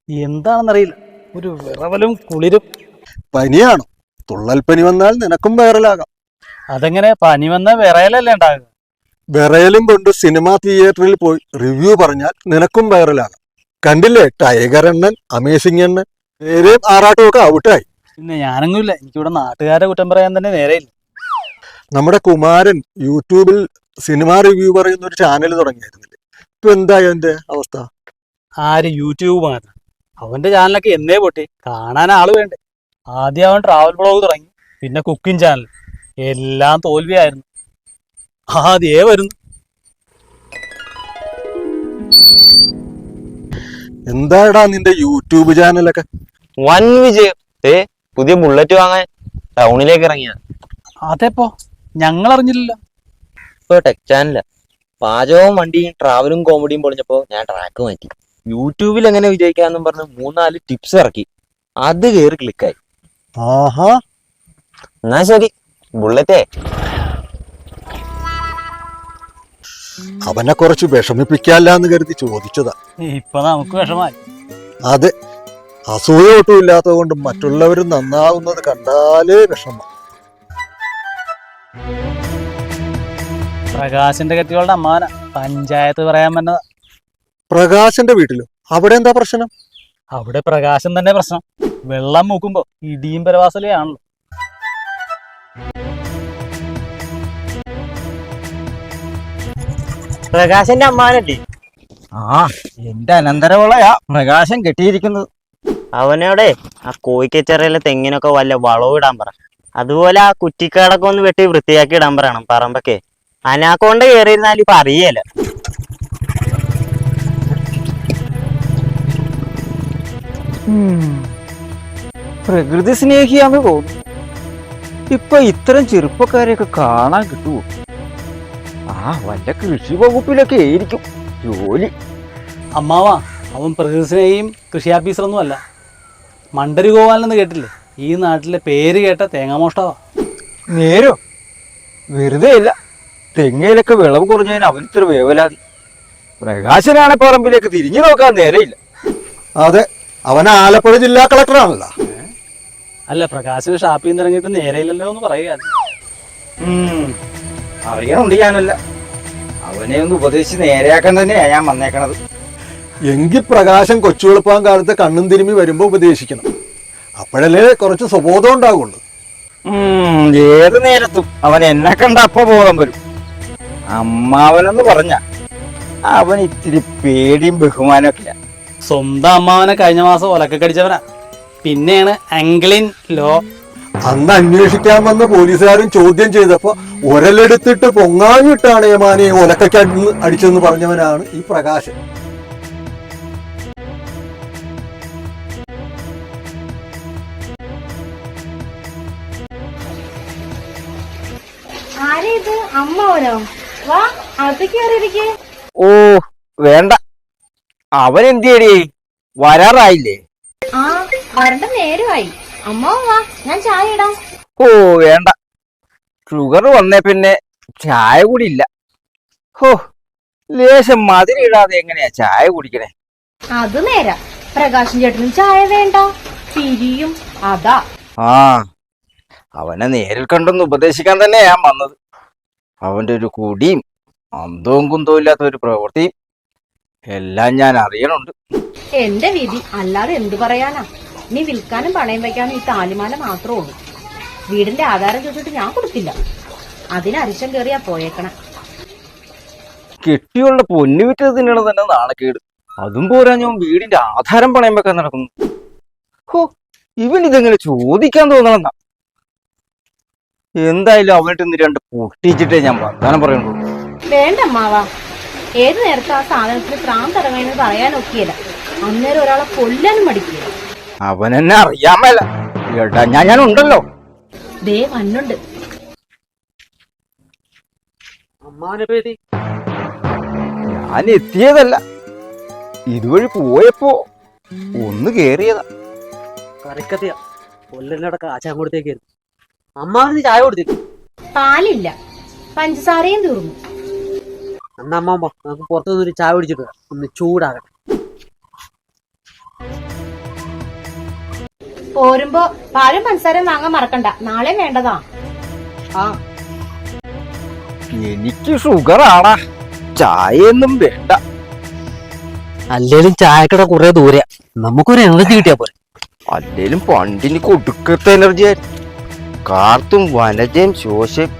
എന്താണെന്നറിയില്ല, ഒരു വിറവലും കുളിരും. പനിയാണോ? തുള്ളൽ പനി വന്നാൽ നിനക്കും വൈറലാകാം. അതെങ്ങനെ പനി വന്ന വിറയലല്ലേ ഉണ്ടാകുക? വിറയലും കൊണ്ട് സിനിമാ തിയേറ്ററിൽ പോയി റിവ്യൂ പറഞ്ഞാൽ നിനക്കും വൈറലാകാം. കണ്ടില്ലേ ടൈഗർ എണ്ണൻ, അമേസിംഗ് എണ്ണൻ, നേരെയും ആറാട്ടും ഒക്കെ ഔട്ടായി. പിന്നെ ഞാനൊന്നുമില്ല, എനിക്കിവിടെ നാട്ടുകാരെ കുറ്റം പറയാൻ തന്നെ നേരെയില്ല. നമ്മുടെ കുമാരൻ യൂട്യൂബിൽ സിനിമാ റിവ്യൂ പറയുന്ന ഒരു ചാനൽ തുടങ്ങിയായിരുന്നില്ലേ? ഇപ്പൊ എന്തായി അതിന്റെ അവസ്ഥ? ആര്? യൂട്യൂബ് മാത്രം. അവന്റെ ചാനലൊക്കെ എന്നേ പൊട്ടി, കാണാൻ ആള് വേണ്ടേ. ആദ്യം അവൻ ട്രാവൽ ബ്ലോഗ് തുടങ്ങി, പിന്നെ കുക്കിംഗ് ചാനൽ, എല്ലാം തോൽവിയായിരുന്നു. ആദ്യേ വരുന്നു. എന്താടാ നിന്റെ യൂട്യൂബ് ചാനലൊക്കെ? വൻ വിജയം. പുതിയ ബുള്ളറ്റ് വാങ്ങാൻ ടൗണിലേക്ക് ഇറങ്ങിയ. അതെപ്പോ? ഞങ്ങൾ അറിഞ്ഞില്ലല്ലോ. ഇപ്പൊ ടെക് ചാനല. പാചകവും വണ്ടിയും ട്രാവലും കോമഡിയും പൊളിഞ്ഞപ്പോ ഞാൻ ട്രാക്ക് മാറ്റി. യൂട്യൂബിൽ എങ്ങനെ വിജയിക്കാന്നും പറഞ്ഞ് 3-4 ടിപ്സ് ഇറക്കി. അത് കയറി ക്ലിക്കായി. ആഹാ, എന്നാ ശരി, ബുള്ളറ്റേ. അവനെ കുറച്ച് വിഷമിപ്പിക്കാല്ലാന്ന് കരുതി ചോദിച്ചതാ. ഇപ്പൊ നമുക്ക് വിഷമായി. അതെ, അസൂയ ഒട്ടും ഇല്ലാത്തത് കൊണ്ട് മറ്റുള്ളവർ നന്നാവുന്നത് കണ്ടാലേ വിഷമം. പ്രകാശിന്റെ കെട്ടികളുടെ അമ്മാവന പഞ്ചായത്ത് പറയാൻ വന്നതാ. പ്രകാശന്റെ വീട്ടിലോ? അവിടെ എന്താ പ്രശ്നം? അവിടെ പ്രകാശം തന്നെ പ്രശ്നം. വെള്ളം മൂക്കുമ്പോ ഇടിയും പരവാസലയാണല്ലോ. പ്രകാശന്റെ അമ്മാനല്ലേ? ആ, എന്റെ അനന്തരവളയാ പ്രകാശം കെട്ടിയിരിക്കുന്നത്. അവനോടെ ആ കോഴിക്കച്ചറയിലെ തെങ്ങിനൊക്കെ വല്ല വളവും ഇടാൻ പറ. അതുപോലെ ആ കുറ്റിക്കാടൊക്കെ ഒന്ന് വെട്ടി വൃത്തിയാക്കി ഇടാൻ പറയണം പറമ്പൊക്കെ. അനാക്കോണ്ട കയറിയിരുന്നാലും ഇപ്പൊ അറിയല. പ്രകൃതി സ്നേഹിയാന്ന് തോന്നുന്നു. ഇപ്പൊ ഇത്തരം ചെറുപ്പക്കാരെയൊക്കെ കാണാൻ കിട്ടുമോ? ആ, വല്ല കൃഷി വകുപ്പിലൊക്കെ ആയിരിക്കും ജോലി. അമ്മാവാ, അവൻ പ്രകൃതിസ്നേഹിയും കൃഷി ഓഫീസറൊന്നും അല്ല. മണ്ടരി ഗോപാലെന്ന് കേട്ടില്ലേ? ഈ നാട്ടിലെ പേര് കേട്ട തേങ്ങാമോഷ്ടാവാ. നേരോ? വെറുതെ ഇല്ല, തെങ്ങയിലൊക്കെ വിളവ് കുറഞ്ഞതിന് അവൻ ഇത്ര വേവലാതി. പ്രകാശനാണ് പറമ്പിലേക്ക് തിരിഞ്ഞു നോക്കാൻ നേരെയില്ല. അതെ, അവൻ ആലപ്പുഴ ജില്ലാ കളക്ടറാണല്ലോ. അല്ല, പ്രകാശിന് ഷാപ്പിൽ നിന്ന് ഇറങ്ങിയിട്ട് നേരെയില്ലല്ലോ എന്ന് പറയുക. അറിയണുണ്ട് ഞാനല്ല. അവനെ ഒന്ന് ഉപദേശിച്ച് നേരെയാക്കാൻ തന്നെയാ ഞാൻ വന്നേക്കണത്. എങ്കിൽ പ്രകാശം കൊച്ചുവെളുപ്പാൻ കാലത്ത് കണ്ണും തിരുമ്മി വരുമ്പോ ഉപദേശിക്കണം. അപ്പോഴല്ലേ കുറച്ച് സ്വബോധം ഉണ്ടാകുള്ളൂ. ഏത് നേരത്തും അവൻ എന്നെ കണ്ട അപ്പ ബോധം വരും. അമ്മാവനെന്ന് പറഞ്ഞ അവൻ ഇത്തിരി പേടിയും ബഹുമാനമൊക്കെയാ. സ്വന്തം അമ്മാവനെ കഴിഞ്ഞ മാസം ഒലക്കെ കടിച്ചവനാ. പിന്നെയാണ് അങ്കിളിൻ ലോ. അന്ന് അന്വേഷിക്കാൻ വന്ന പോലീസുകാരൻ ചോദ്യം ചെയ്തപ്പോ ഒരലെടുത്തിട്ട് പൊങ്ങാഞ്ഞിട്ടാണ് ഏമാനെ ഒലക്കയ്ക്ക് അടിച്ചെന്ന് പറഞ്ഞവനാണ് ഈ പ്രകാശൻ. ആരേത്? അമ്മാവനോ? വാ, അകത്തേക്ക് കയറിയിരിക്കേ. ഓ വേണ്ട, അവൻ എന്തിയടി? വരാറായില്ലേ? ആ, വരണ്ട നേരമായി. അമ്മാവൻ വാ, ഞാൻ ചായ ഇടാം. ഓ വേണ്ട, ഷുഗർ വന്നേ പിന്നെ ചായ കൂടി ഇല്ല. ഹോ, ലേശം മധുരിടാതെ എങ്ങനെയാ ചായ കുടിക്കണേ? അത് നേരാ, പ്രകാശൻ ചേട്ടനും ചായ വേണ്ട, തിരിയും. അതാ. ആ, അവനെ നേരിൽ കണ്ടൊന്ന് ഉപദേശിക്കാൻ തന്നെ ഞാൻ വന്നത്. അവന്റെ ഒരു കുടിയും അന്തവും കുന്തവും ഇല്ലാത്ത ഒരു പ്രവൃത്തിയും എല്ലാം ഞാൻ അറിയണുണ്ട്. എന്റെ വിധി, അല്ലാതെ എന്തു പറയാനാ. നീ വിൽക്കാനും പണയം വയ്ക്കാനും ഈ താലിമാല മാത്രമേ ഉള്ളൂ. വീടിന്റെ ആധാരം ചോദിച്ചിട്ട് ഞാൻ കൊടുത്തില്ല. അതിന് അരിശം കയറിയാ പോയേക്കണ. കെട്ടിയുള്ള പൊന്നു വിറ്റ് തിന്നണ തന്നെ നാണക്കേട്. അതും പോരാ, ഞാൻ വീടിന്റെ ആധാരം പണയം വെക്കാൻ നടക്കുന്നു. ഹോ, ഇവൻ ഇതെങ്ങനെ ചോദിക്കാൻ തോന്നണമെന്നാ. എന്തായാലും അവനിട്ട് ഇന്ന് 2 പൊട്ടിച്ചിട്ടേ ഞാൻ വർത്താനം പറയുള്ളൂ. വേണ്ട അമ്മാവാ, ഏത് നേരത്തെ ആ സാധനത്തിന് പ്രാന്തിറങ്ങണമെന്ന് പറയാനൊക്കെയില്ല. അന്നേരം ഒരാളെ കൊല്ലാനും മടിക്കില്ല. അവനെന്നെ അറിയാമല്ല, എടാ ഞാൻ ഉണ്ടല്ലോ. ദേ വന്നുണ്ട്. ഞാൻ എത്തിയതല്ല, ഇതുവഴി പോയപ്പോ ഒന്ന് കേറിയതാ. കറിക്കത്തിയാ കൊല്ലനോടൊക്കെ ആച്ചാൻ കൊടുത്തേക്കായിരുന്നു. അമ്മാവിന് ചായ കൊടുത്തിട്ട് പാലില്ല, പഞ്ചസാരയും തീർന്നു. അന്ന് അമ്മാമ്മ നമുക്ക് പുറത്തുനിന്നൊരു ചായ കുടിച്ചിട്ട് ഒന്ന് ചൂടാകട്ടെ. പോരുമ്പോ പാലും പഞ്ചസാരയും വാങ്ങാൻ മറക്കണ്ട, നാളെ വേണ്ടതാ. ആ എനിക്ക് ഷുഗറാടാ, ചായയൊന്നും വേണ്ട. അല്ലേലും ചായക്കട കുറെ ദൂരെ, നമുക്കൊരു എനർജി കിട്ടിയാ പോലെ. അല്ലേലും പണ്ടിന് കൊടുക്കത്തെ എനർജി ആയിരുന്നു. കാർത്തും വനജയും ശോശയും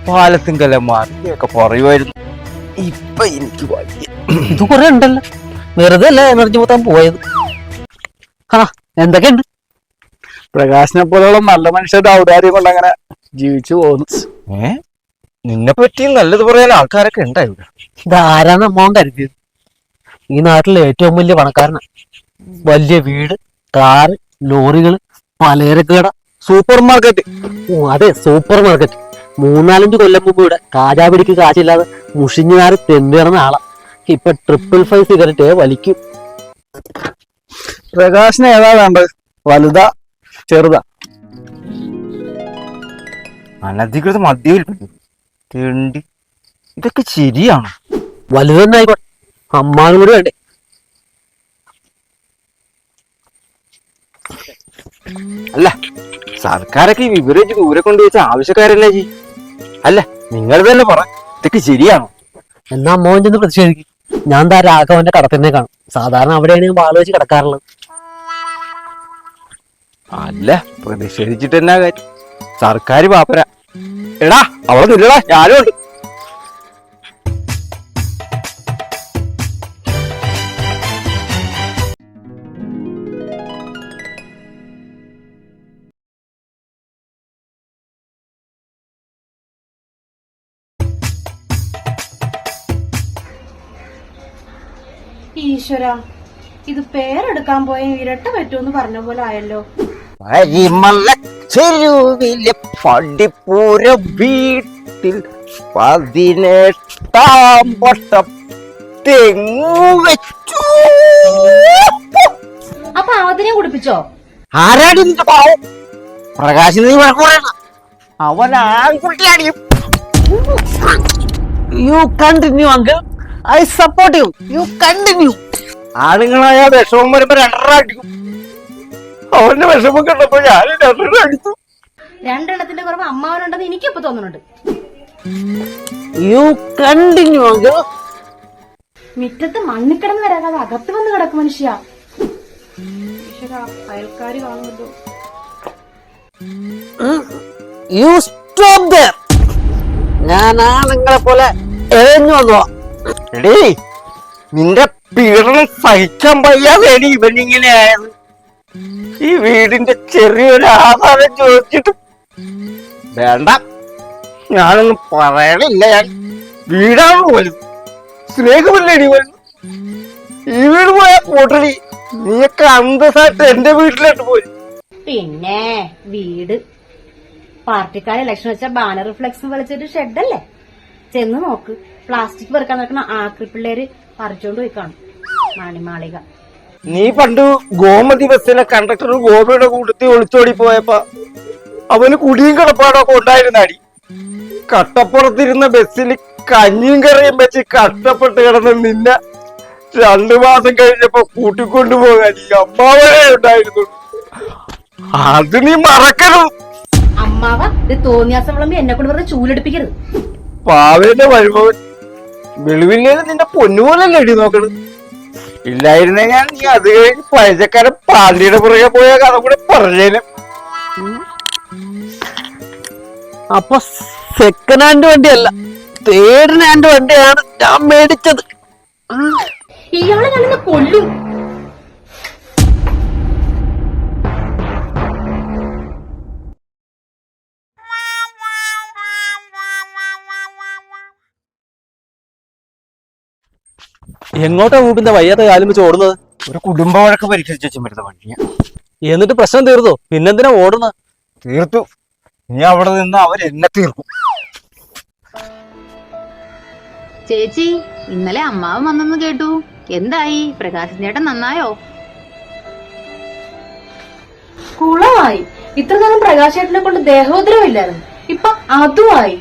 പാലത്തിങ്കലമാരൊക്കെ പറയുമായിരുന്നു. ഇപ്പൊ എനിക്ക് വയ്യ. ഇത് കുറെ ഉണ്ടല്ലോ, വെറുതെ അല്ല എനർജി മൊത്തം പോയത്. ആ എന്തൊക്കെയുണ്ട്? പ്രകാശിനെ പോലുള്ള നല്ല മനുഷ്യരുടെ ഔദാര്യം കൊണ്ട് അങ്ങനെ ജീവിച്ചു പോകുന്നു. നിന്നെ പറ്റി നല്ലത് പറയാൻ ആൾക്കാരൊക്കെ ഉണ്ടായിരുന്നു. ഇതാരാന്ന് അമ്മാവൻ കരുതിയത്? ഈ നാട്ടിലെ ഏറ്റവും വലിയ പണക്കാരനാണ്. വലിയ വീട്, കാറ്, ലോറികള്, പലചരക്ക് കട, സൂപ്പർ മാർക്കറ്റ്. ഓ അതെ, സൂപ്പർ മാർക്കറ്റ്. 3-4 കൊല്ലം മുമ്പ് ഇവിടെ കാജാപിടിക്ക് കാശില്ലാതെ മുഷിഞ്ഞാറ് തെണ്ടിറന്ന ആളാ. ഇപ്പൊ 555 സിഗരറ്റ് വലിക്കും. പ്രകാശിന് ഏതാ വേണ്ടത്? വലുതാ ചെറുതാ? അനധികൃത മദ്യവിൽപ്പന, തെണ്ടി, ഇതൊക്കെ ശരിയാണോ? വലുത് തന്നെ ആയിക്കോട്ടെ, അമ്മാനും കൂടി വേണ്ടേ? അല്ല, സർക്കാരൊക്കെ ഈ വിവരം ദൂരെ കൊണ്ടുവച്ച ആവശ്യക്കാരല്ലേ ജി? അല്ല, നിങ്ങൾ തന്നെ പറ, ഇതൊക്കെ ശരിയാണോ? എന്നാ അമ്മാവൻ ചെന്ന് പ്രതിഷേധിക്കും. ഞാൻ താ രാഘവന്റെ കടത്തിനെ കാണും. സാധാരണ അവിടെയാണ് ഞാൻ വാള് വെച്ച് കിടക്കാറുള്ളത്. അല്ല, പ്രതിഷേധിച്ചിട്ട് എന്നാ കാര്യം? സർക്കാർ പാപ്പര. എടാ അവിടെ നില്ലടാ, ഞാനും ഉണ്ട്. ഈശ്വര, ഇത് പേരെടുക്കാൻ പോയ ഇരട്ട പറ്റൂന്ന് പറഞ്ഞ പോലെ ആയല്ലോ. ചെരുവിലെ പടിപ്പൂര വീട്ടിൽ 18-ാം വട്ടം തെങ്ങു വെച്ചു. അപ്പൊ അതിനെ കുടിപ്പിച്ചോ? ആരാടി നിന്റെ പാവം? പ്രകാശിന് നീ വഴക്കൂടണം. അവൻ ആൺകുട്ടിയാണ്. You continue uncle, I support you. You continue. ആണുങ്ങളായ വിഷമം വരുമ്പോ 2 അടിക്കും. അവന്റെ വിഷമം കണ്ടപ്പോ ഞാൻ 2 അടിച്ചു. 2 എണ്ണത്തിന്റെ കുറവ് അമ്മാവനുണ്ടെന്ന് എനിക്കിപ്പോ തോന്നുന്നുണ്ട്. U continue uncle. മുറ്റത്ത് മണ്ണിക്കിടന്ന് വരാതെ അകത്ത് വന്ന് കിടക്കും മനുഷ്യ. അയൽക്കാരി കാണുമല്ലോ. You stop there. ഞാൻ ആണുങ്ങളെ പോലെ എഴഞ്ഞു വന്നോ. എടീ, നിന്റെ പീഡനം സഹിക്കാൻ വയ്യാതെയാണ് ഇവനിങ്ങനെ ആയത്. ഈ വീടിന്റെ ചെറിയൊരു ആധാരം ചോദിച്ചിട്ട് വേണ്ട, ഞാനൊന്നും പറയണില്ല. ഞാൻ വീടാണ് പോലും സ്നേഹമില്ലേടി പോലും. ഈ വീട് പോയാ പോട്ടടി, നീയൊക്കെ അന്തസ്സായിട്ട് എന്റെ വീട്ടിലോട്ട് പോയി. പിന്നെ വീട് പാർട്ടിക്കാർ ഇലക്ഷൻ വെച്ച ബാനർ ഫ്ലെക്സും വലിച്ചിട്ട് ഷെഡല്ലേ? ചെന്ന് നോക്ക്, പ്ലാസ്റ്റിക് വെറുക്കാൻ നടക്കുന്ന ആക്രി പിള്ളേര് പറിച്ചോണ്ട് പോയി കാണും. മണിമാളിക. നീ പണ്ട് ഗോമതി ബസ്സിലെ കണ്ടക്ടർ ഗോപിയുടെ കൂട്ടത്തിൽ ഒളിച്ചോടി പോയപ്പോ അവന് കുടിയും കിടപ്പാടൊക്കെ ഉണ്ടായിരുന്നാടി. കട്ടപ്പുറത്തിരുന്ന ബസ്സിൽ കഞ്ഞിയും കറിയും വെച്ച് കഷ്ടപ്പെട്ട് കിടന്ന് നിന്നെ 2 മാസം കഴിഞ്ഞപ്പോ കൂട്ടിക്കൊണ്ടുപോകാൻ ഈ അമ്മാവനെ ഉണ്ടായിരുന്നു. അത് നീ മറക്കരുത്. അമ്മാവ, ഇത് തോന്നിയാസം വിളമ്പി എന്നെ കൊണ്ട് വെറുതെ ചൂലെടുപ്പിക്കരുത്. പാവേന്റെ വരുമ്പവൻ വെളിവില്ലേലും നിന്റെ പൊന്നുപോലല്ലേ എടി നോക്കണത്. ഇല്ലായിരുന്നെ ഞാൻ നീ അത് കഴിഞ്ഞ് പഴച്ചക്കാരൻ പാണ്ടിയുടെ പുറകെ പോയ കഥ കൂടെ പറഞ്ഞേനെ. അപ്പൊ സെക്കൻഡ് ഹാൻഡ് വണ്ടിയല്ല, 3rd ഹാൻഡ് വണ്ടിയാണ് ഞാൻ മേടിച്ചത്. ഇയാളെ ഞാനിന്ന് കൊല്ലും. എങ്ങോട്ടാ ഊപ്പിന്റെ വയ്യാത്ത കാലം വെച്ച് ഓടുന്നത്? ഒരു കുടുംബ വഴക്ക് പരിഹരിച്ചു വെച്ചും വരുന്ന വണ്ടിയാ. എന്നിട്ട് പ്രശ്നം തീർത്തോ? പിന്നെന്തിനാ ഓടുന്നത്? തീർത്തു. നീ അവിടെ നിന്ന് അവരെന്നെ തീർക്കും. ചേച്ചി, ഇന്നലെ അമ്മാവൻ വന്നെന്ന് കേട്ടു. എന്തായി? പ്രകാശൻ ചേട്ടൻ നന്നായോ? കുളമായി. ഇത്ര നേരം പ്രകാശേട്ടനെ കൊണ്ട് ദേഹോദ്രവം ഇല്ലായിരുന്നു, ഇപ്പൊ അതുമായി.